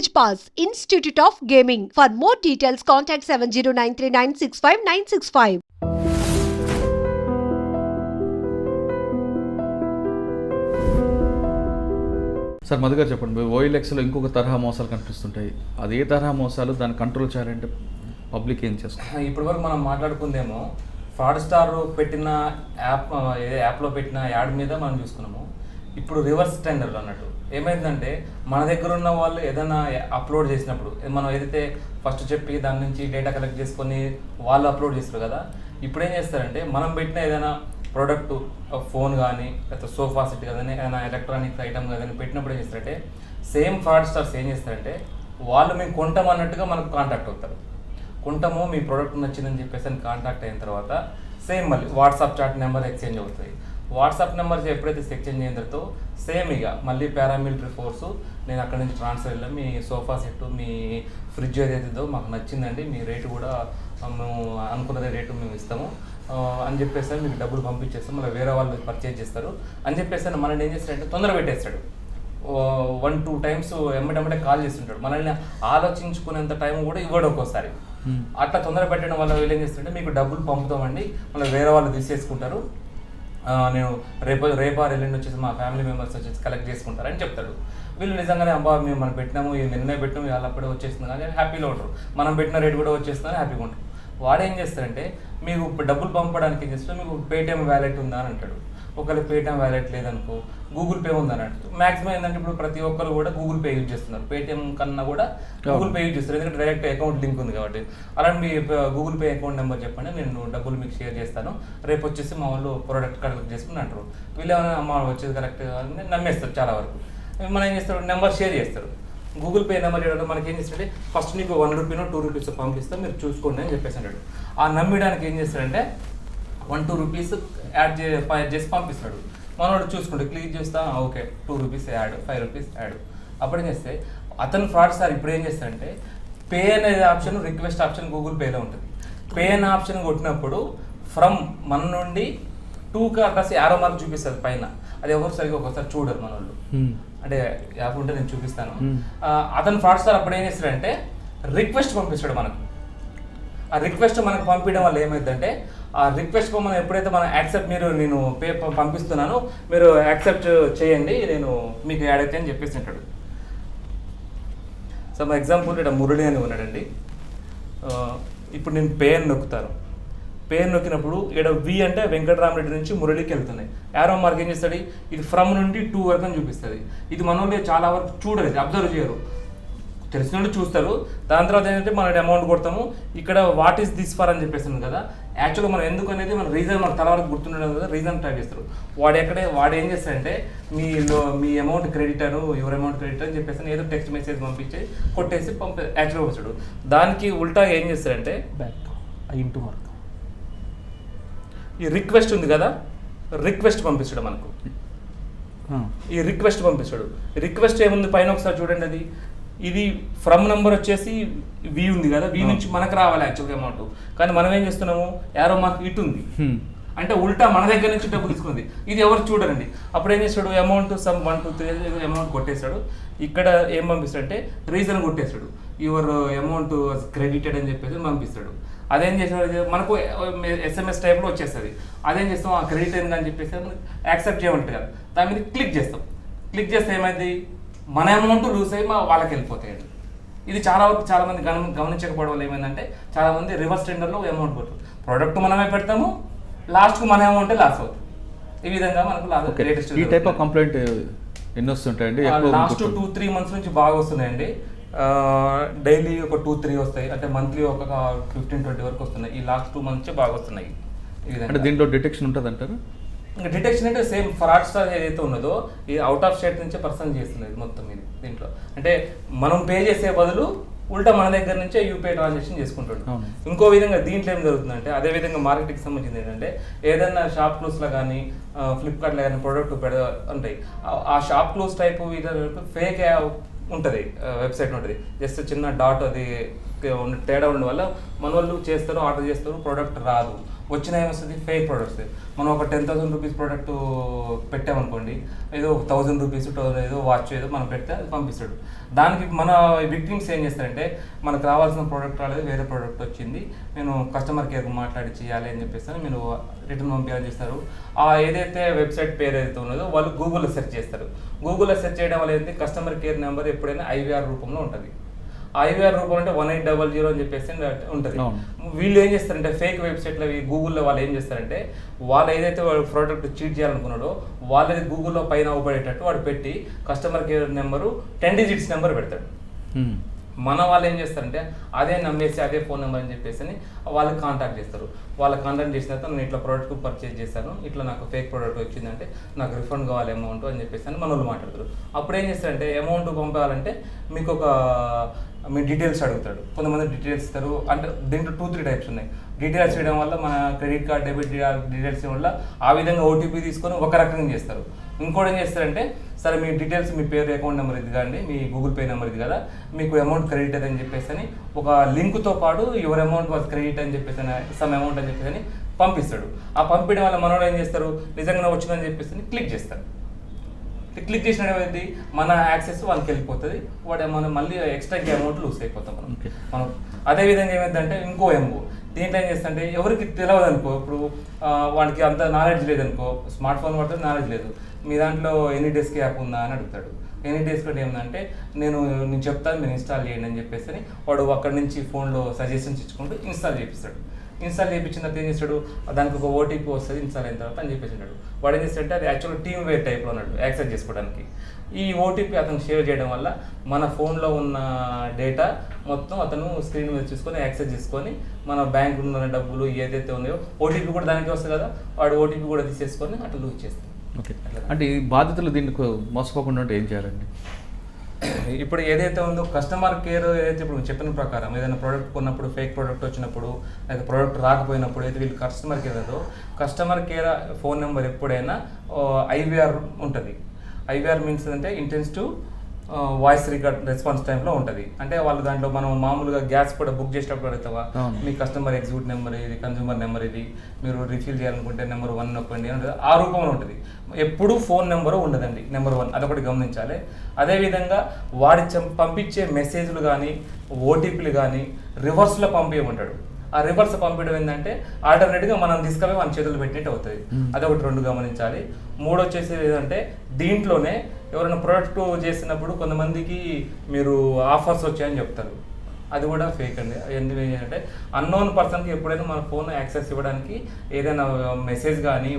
College Pass, Institute of Gaming. For more details, contact 7093965965965. Sir Madhu గారు చెప్పండి, ఓఎల్ఎక్స్లో ఇంకొక తరహా మోసాలు కనిపిస్తుంటాయి. అది ఏ తరహా మోసాలు, దాన్ని కంట్రోల్ చేయాలంటే పబ్లిక్ ఏం చేస్తారు? ఇప్పటివరకు మనం మాట్లాడుకుందేమో ఫ్రాడ్ స్టార్ పెట్టిన యాప్లో పెట్టిన యాడ్ మీద మనం చూసుకున్నాము. ఇప్పుడు రివర్స్ టెండర్లు అన్నట్టు ఏమైందంటే, మన దగ్గర ఉన్న వాళ్ళు ఏదైనా అప్లోడ్ చేసినప్పుడు మనం ఏదైతే ఫస్ట్ చెప్పి దాని నుంచి డేటా కలెక్ట్ చేసుకొని వాళ్ళు అప్లోడ్ చేస్తారు కదా, ఇప్పుడు ఏం చేస్తారంటే మనం పెట్టిన ఏదైనా ప్రోడక్ట్ ఫోన్ కానీ లేకపోతే సోఫా సెట్ కానీ ఏదైనా ఎలక్ట్రానిక్ ఐటమ్ కానీ పెట్టినప్పుడు ఏం చేస్తారంటే, సేమ్ ఫ్రాడ్ స్టార్స్ ఏం చేస్తారంటే వాళ్ళు మేము కొంటాం అన్నట్టుగా మనకు కాంటాక్ట్ అవుతారు. కొంటాము, మీ ప్రోడక్ట్ నచ్చిందని చెప్పేసి అని కాంటాక్ట్ అయిన తర్వాత సేమ్ మళ్ళీ వాట్సాప్ చాట్ నెంబర్ ఎక్స్చేంజ్ అవుతుంది. వాట్సాప్ నెంబర్స్ ఎప్పుడైతే ఎక్స్చేంజ్ అయిన తర్వాత సేమ్ ఇక మళ్ళీ పారామిలిటరీ ఫోర్సు నేను అక్కడ నుంచి ట్రాన్స్ఫర్ వెళ్ళాం, మీ సోఫా సెట్ మీ ఫ్రిడ్జ్ ఏదైతుందో మాకు నచ్చిందండి, మీ రేటు కూడా మేము అనుకున్నదే రేటు మేము ఇస్తాము అని చెప్పేసి మీకు డబ్బులు పంపించేస్తాం, మళ్ళీ వేరే వాళ్ళు పర్చేజ్ చేస్తారు అని చెప్పేసి మనల్ని ఏం చేస్తాడంటే తొందర పెట్టేస్తాడు. 1-2 టైమ్స్ ఎమ్మటెమ్మటే కాల్ చేస్తుంటాడు, మనల్ని ఆలోచించుకునేంత టైం కూడా ఇవ్వడు ఒక్కోసారి. అట్లా తొందర పెట్టడం వల్ల వీళ్ళు ఏం చేస్తుంటే మీకు డబ్బులు పంపుతామండి, మళ్ళీ వేరే వాళ్ళు తీసేసుకుంటారు, నేను రేపు ఎల్లుండి వచ్చేసి మా ఫ్యామిలీ మెంబర్స్ వచ్చేసి కలెక్ట్ చేసుకుంటారని చెప్తాడు. వీళ్ళు నిజంగానే అబ్బా మేము మనం పెట్టినాము, నిన్నే పెట్టినాము, వాళ్ళు అప్పుడే వచ్చేస్తుంది కానీ హ్యాపీలో ఉంటారు, మనం పెట్టిన రేటు కూడా వచ్చేస్తుందని హ్యాపీగా ఉంటారు. వాడు ఏం చేస్తారంటే మీకు డబ్బులు పంపడానికి ఏం చేస్తాడు, మీకు పేటిఎం వ్యాలెట్ ఉందా అని అంటాడు. ఒకవేళ పేటిఎం వ్యాలెట్ లేదనుకో గూగుల్ పే ఉందని అంటారు. మాక్సిమం ఏంటంటే ఇప్పుడు ప్రతి ఒక్కరు కూడా గూగుల్ పే యూజ్ చేస్తున్నారు, పేటిఎం కన్నా కూడా గూగుల్ పే యూజ్ చేస్తారు, ఎందుకంటే డైరెక్ట్ అకౌంట్ లింక్ ఉంది కాబట్టి. అలాంటి మీ గూగుల్ పే అకౌంట్ నెంబర్ చెప్పండి, నేను డబ్బులు మీకు షేర్ చేస్తాను, రేపు వచ్చేసి మా వాళ్ళు ప్రోడక్ట్ కలెక్ట్ చేసుకుని అంటారు. వీళ్ళు ఏమైనా మా వచ్చేది కరెక్ట్ నమ్మేస్తారు చాలా వరకు. మనం ఏం చేస్తారు, నెంబర్ షేర్ చేస్తారు. గూగుల్ పే నెంబర్ చేయడం మనకి ఏం చేస్తాడంటే ఫస్ట్ నీకు 1 రూపీనో 2 రూపీస్ పంపిస్తాం, మీరు చూసుకోండి అని చెప్పేసి అంటాడు. ఆ నమ్మడానికి ఏం చేస్తాడంటే 1-2 రూపీస్ యాడ్ చేసి పంపిస్తాడు. మనోడు చూసుకుంటే క్లిక్ చేస్తా, okay 2 rupees add, 5 rupees add. అప్పుడు ఏం చేస్తే అతను ఫ్రాడ్ సార్ ఇప్పుడు ఏం చేస్తాడంటే పే అనేది ఆప్షన్, రిక్వెస్ట్ ఆప్షన్ గూగుల్ పేలో ఉంటుంది. పే అనే ఆప్షన్ కొట్టినప్పుడు ఫ్రమ్ మన నుండి 2 కాసి యారో మార్క్ చూపిస్తుంది పైన, అది ఎవరు సరిగ్గా ఒకసారి చూడరు మన వాళ్ళు. అంటే యాప్ ఉంటే నేను చూపిస్తాను. అతను ఫ్రాడ్ స్టార్ అప్పుడు ఏం చేస్తాడంటే రిక్వెస్ట్ పంపిస్తాడు మనకు. ఆ రిక్వెస్ట్ మనకు పంపించడం వల్ల ఏమైందంటే ఆ రిక్వెస్ట్ మనం ఎప్పుడైతే మనం యాక్సెప్ట్, నేను పే పంపిస్తున్నాను మీరు యాక్సెప్ట్ చేయండి, నేను మీకు యాడ్ అయితే అని చెప్పేసి అంటాడు. సో మా ఎగ్జాంపుల్ ఇక్కడ మురళి అని ఉన్నాడండి. ఇప్పుడు నేను పే అని నొక్కుతాను. పే నొక్కినప్పుడు ఇక్కడ వి అంటే వెంకటరామరెడ్డి నుంచి మురళికి వెళ్తున్నాయి. యారో మార్క్ ఏం చేస్తుంది, ఇది ఫ్రమ్ నుండి 2 వరకు అని చూపిస్తుంది. ఇది మన వాళ్ళు చాలా వరకు చూడలేదు, అబ్జర్వ్ చేయరు, తెలిసిన చూస్తారు. దాని తర్వాత ఏంటంటే మనం అమౌంట్ కొడతాము. ఇక్కడ వాట్ ఈస్ దిస్ ఫర్ అని చెప్పేస్తాను కదా, యాక్చువల్గా మనం ఎందుకు అనేది మన రీజన్ మన తల వరకు గుర్తుండడం కదా, రీజన్ ట్రై చేస్తారు. వాడు ఏం చేస్తాడంటే మీ amount credited, your amount credited అని చెప్పేసి ఏదో టెక్స్ట్ మెసేజ్ పంపించి కొట్టేసి యాక్చువల్గా వచ్చాడు. దానికి ఉల్టా ఏం చేస్తాడంటే బ్యాక్ ఇంటూ మార్క్ ఈ రిక్వెస్ట్ ఉంది కదా, రిక్వెస్ట్ పంపిస్తాడు మనకు. ఈ రిక్వెస్ట్ పంపిస్తాడు. రిక్వెస్ట్ ఏముంది పైన ఒకసారి చూడండి, అది ఇది ఫ్రమ్ నెంబర్ వచ్చేసి వి ఉంది కదా, వి నుంచి మనకు రావాలి యాక్చువల్గా అమౌంట్, కానీ మనం ఏం చేస్తున్నాము యారో మార్క్ ఇటు ఉంది అంటే ఉల్టా మన దగ్గర నుంచి డబ్బులు తీసుకుంది. ఇది ఎవరు చూడరండి. అప్పుడు ఏం చేస్తాడు, అమౌంట్ సమ్ 1, 2, 3 అమౌంట్ కొట్టేశాడు. ఇక్కడ ఏం పంపిస్తాడంటే రీజన్ కొట్టేస్తాడు, యువర్ అమౌంట్ క్రెడిటెడ్ అని చెప్పేసి పంపిస్తాడు. అదేం చేసాడు, మనకు SMS టైప్లో వచ్చేస్తుంది. అదేం చేస్తాం, ఆ క్రెడిట్ అయింది అని చెప్పేసి యాక్సెప్ట్ చేయమంటారు కదా, దాని మీద క్లిక్ చేస్తాం. క్లిక్ చేస్తే ఏమైంది, మన అమౌంట్ లూజ్ అయ్యి వాళ్ళకి వెళ్ళిపోతాయండి. ఇది చాలా మంది గమనించకపోవడం వల్ల ఏమైందంటే చాలా మంది రివర్స్ టెండర్లో అమౌంట్ పోతుంది. ప్రోడక్ట్ మనమే పెడతాము, లాస్ట్కు మన అమౌంటే లాస్ అవుతుంది. ఈ విధంగా మనకు లేటెస్ట్ ఈ టైప్ ఆఫ్ కంప్లైంట్ ఎన్ని వస్తుంటాయండి? లాస్ట్ 2-3 మంత్స్ నుంచి బాగా వస్తున్నాయండి. డైలీ ఒక 2-3 వస్తాయి, అంటే మంత్లీ ఒక 15-20 వరకు వస్తున్నాయి. ఈ లాస్ట్ 2 మంత్స్ బాగా వస్తున్నాయి. ఈ విధంగా దీంట్లో డిటెక్షన్ ఉంటుంది అంటారు. ఇంకా డిటెక్షన్ అంటే సేమ్ ఫ్రాడ్ స్టార్ ఏదైతే ఉన్నదో ఈ అవుట్ ఆఫ్ స్టేట్ నుంచే పర్సన్ చేస్తున్నది మొత్తం ఇది. దీంట్లో అంటే మనం పే చేసే బదులు ఉల్టా మన దగ్గర నుంచే యూపీఐ ట్రాన్సాక్షన్ చేసుకుంటాడు. ఇంకో విధంగా దీంట్లో ఏం జరుగుతుందంటే, అదే విధంగా మార్కెటింగ్కి సంబంధించింది ఏంటంటే, ఏదైనా షాప్ క్లూస్లో కానీ ఫ్లిప్కార్ట్లో కానీ ప్రోడక్ట్ ఉంటాయి, ఆ షాప్ క్లూస్ టైపు ఫేక్ ఉంటుంది, వెబ్సైట్ ఉంటుంది, జస్ట్ చిన్న డాట్ అది తేడా ఉండడం వల్ల మన వాళ్ళు చేస్తారు, ఆర్డర్ చేస్తారు, ప్రోడక్ట్ రాదు. వచ్చిన ఏమొస్తుంది, ఫేక్ ప్రోడక్ట్స్. మనం ఒక 10,000 రూపీస్ ప్రోడక్ట్ పెట్టామనుకోండి, ఏదో 1,000 రూపీస్ ఏదో వాచ్ ఏదో మనం పెడితే అది పంపిస్తాడు. దానికి మన విక్టిమ్స్ ఏం చేస్తారంటే, మనకు రావాల్సిన ప్రోడక్ట్ రాలేదు, వేరే ప్రోడక్ట్ వచ్చింది, నేను కస్టమర్ కేర్కి మాట్లాడి చేయాలి అని చెప్పేసి మీరు రిటర్న్ పంపించాలని చేస్తారు. ఏదైతే వెబ్సైట్ పేరు ఏదైతే ఉన్నదో వాళ్ళు గూగుల్లో సెర్చ్ చేస్తారు. గూగుల్లో సెర్చ్ చేయడం వల్ల ఏంటి, కస్టమర్ కేర్ నెంబర్ ఎప్పుడైనా IVR రూపంలో ఉంటుంది. IVR రూపం అంటే 1800 అని చెప్పేసి ఉంటుంది. వీళ్ళు ఏం చేస్తారంటే, ఫేక్ వెబ్సైట్లో గూగుల్లో వాళ్ళు ఏం చేస్తారంటే, వాళ్ళు ఏదైతే వాడు ప్రోడక్ట్ చీట్ చేయాలనుకున్నాడో వాళ్ళది గూగుల్లో పైన అవ్వబడేటట్టు వాడు పెట్టి customer care number 10 digits number పెడతాడు. మన వాళ్ళు ఏం చేస్తారంటే అదే నమ్మేసి అదే ఫోన్ నెంబర్ అని చెప్పేసి వాళ్ళకి కాంటాక్ట్ చేస్తారు. వాళ్ళకి కాంటాక్ట్ చేసిన తర్వాత నేను ఇట్లా ప్రోడక్ట్ పర్చేజ్ చేశాను, ఇట్లా నాకు ఫేక్ ప్రోడక్ట్ వచ్చిందంటే నాకు రిఫండ్ కావాలి అమౌంట్ అని చెప్పేసి మన వాళ్ళు మాట్లాడతారు. అప్పుడు ఏం చేస్తారంటే, అమౌంట్ పంపాలంటే మీకు మీ డీటెయిల్స్ అడుగుతాడు. కొంతమంది డీటెయిల్స్ ఇస్తారు. అంటే దీంట్లో 2-3 టైప్స్ ఉన్నాయి. డీటెయిల్స్ ఇవ్వడం వల్ల మన క్రెడిట్ కార్డ్, డెబిట్ డీటెయిల్స్ ఇవ్వడం వల్ల ఆ విధంగా OTP తీసుకొని ఒక రకంగా చేస్తారు. ఇంకోటి ఏం చేస్తారంటే, సరే మీ డీటెయిల్స్, మీ పేరు, అకౌంట్ నెంబర్ ఇది కానీ, మీ గూగుల్ పే నెంబర్ ఇది కదా, మీకు అమౌంట్ క్రెడిట్ అని చెప్పేసి ఒక లింక్తో పాటు యువర్ అమౌంట్ వాజ్ క్రెడిట్ అని చెప్పేసి సమ్ అమౌంట్ అని చెప్పేసి పంపిస్తాడు. ఆ పంపించడం వల్ల మనోడు ఏం చేస్తారు, నిజంగా వచ్చిందని చెప్పేసి క్లిక్ చేస్తారు. క్లిక్ చేసినటువంటి మన యాక్సెస్ వాళ్ళకి వెళ్ళిపోతుంది. మనం మళ్ళీ ఎక్స్ట్రా అమౌంట్ లూస్ అయిపోతాం మనం. అదేవిధంగా ఏమైందంటే ఇంకో దీంట్లో ఏం చేస్తుంటే, ఎవరికి తెలియదు అనుకో, ఇప్పుడు వాడికి అంత నాలెడ్జ్ లేదనుకో, స్మార్ట్ ఫోన్ పడితే నాలెడ్జ్ లేదు, మీ దాంట్లో ఎనీ డెస్క్ యాప్ ఉందా అని అడుగుతాడు. ఎనీ డెస్క్ అంటే ఏమంటే, నేను చెప్తాను మీరు ఇన్స్టాల్ చేయండి అని చెప్పేసి వాడు అక్కడి నుంచి ఫోన్లో సజెషన్స్ ఇచ్చుకుంటూ ఇన్స్టాల్ చేపిస్తాడు. ఇన్స్టాల్ చేయించిన తర్వాత ఏం చేస్తాడు, దానికి ఒక OTP వస్తుంది ఇన్స్టాల్ అయిన తర్వాత అని చెప్పేసి ఉంటాడు. వాడు ఏం చేస్తాడంటే, అది యాక్చువల్గా టీమ్ వేర్ టైప్లో ఉన్నాడు యాక్సెస్ చేసుకోవడానికి. ఈ OTP అతను షేర్ చేయడం వల్ల మన ఫోన్లో ఉన్న డేటా మొత్తం అతను స్క్రీన్ మీద చూసుకొని యాక్సెస్ చేసుకొని మన బ్యాంక్ ఉన్న డబ్బులు ఏదైతే ఉన్నాయో OTP కూడా దానికి వస్తుంది కదా, వాడు OTP కూడా తీసేసుకొని అట్లా లూజ్ చేస్తాడు. ఓకే, అంటే ఈ బాధితులు దీనికి మోసపోకుండా ఉంటే ఏం చేయాలండి? ఇప్పుడు ఏదైతే ఉందో కస్టమర్ కేర్ ఏదైతే ఇప్పుడు చెప్పిన ప్రకారం ఏదైనా ప్రోడక్ట్ కొన్నప్పుడు, ఫేక్ ప్రోడక్ట్ వచ్చినప్పుడు, లేదా ప్రోడక్ట్ రాకపోయినప్పుడు అయితే వీళ్ళు కస్టమర్ కేర్ ఏదో కస్టమర్ కేర్ ఫోన్ నెంబర్ ఎప్పుడైనా IVR ఉంటుంది. IVR మీన్స్ అంటే intense to voice record response టైంలో ఉంటుంది. అంటే వాళ్ళు దాంట్లో మనం మామూలుగా గ్యాస్ కూడా బుక్ చేసేటప్పుడు అడుగుతావా, మీ కస్టమర్ ఎగ్జిక్యూట్ నెంబర్ ఇది, కన్జ్యూమర్ నెంబర్ ఇది, మీరు రిఫిల్ చేయాలనుకుంటే నెంబర్ 1 నొక్కండి అని ఆ రూపంలో ఉంటుంది. ఎప్పుడు ఫోన్ నెంబరు ఉండదండి, నెంబర్ 1, అదొకటి గమనించాలి. అదేవిధంగా వాడి పంపించే మెసేజ్లు కానీ, OTPలు కానీ రివర్స్లో పంపించమంటాడు. ఆ రివర్స్ పంపించడం ఏంటంటే ఆల్టర్నేట్గా మనం తీసుకొని మన చేతులు పెట్టినట్టు అవుతుంది. అదొకటి 2 గమనించాలి. 3 వచ్చేసి ఏంటంటే, దీంట్లోనే ఎవరైనా ప్రోడక్ట్ చేసినప్పుడు కొంతమందికి మీరు ఆఫర్స్ వచ్చాయని చెప్తారు. అది కూడా ఫేక్ అండి. ఎందుకంటే అన్నోన్ పర్సన్కి ఎప్పుడైనా మన ఫోన్ యాక్సెస్ ఇవ్వడానికి ఏదైనా మెసేజ్ కానీ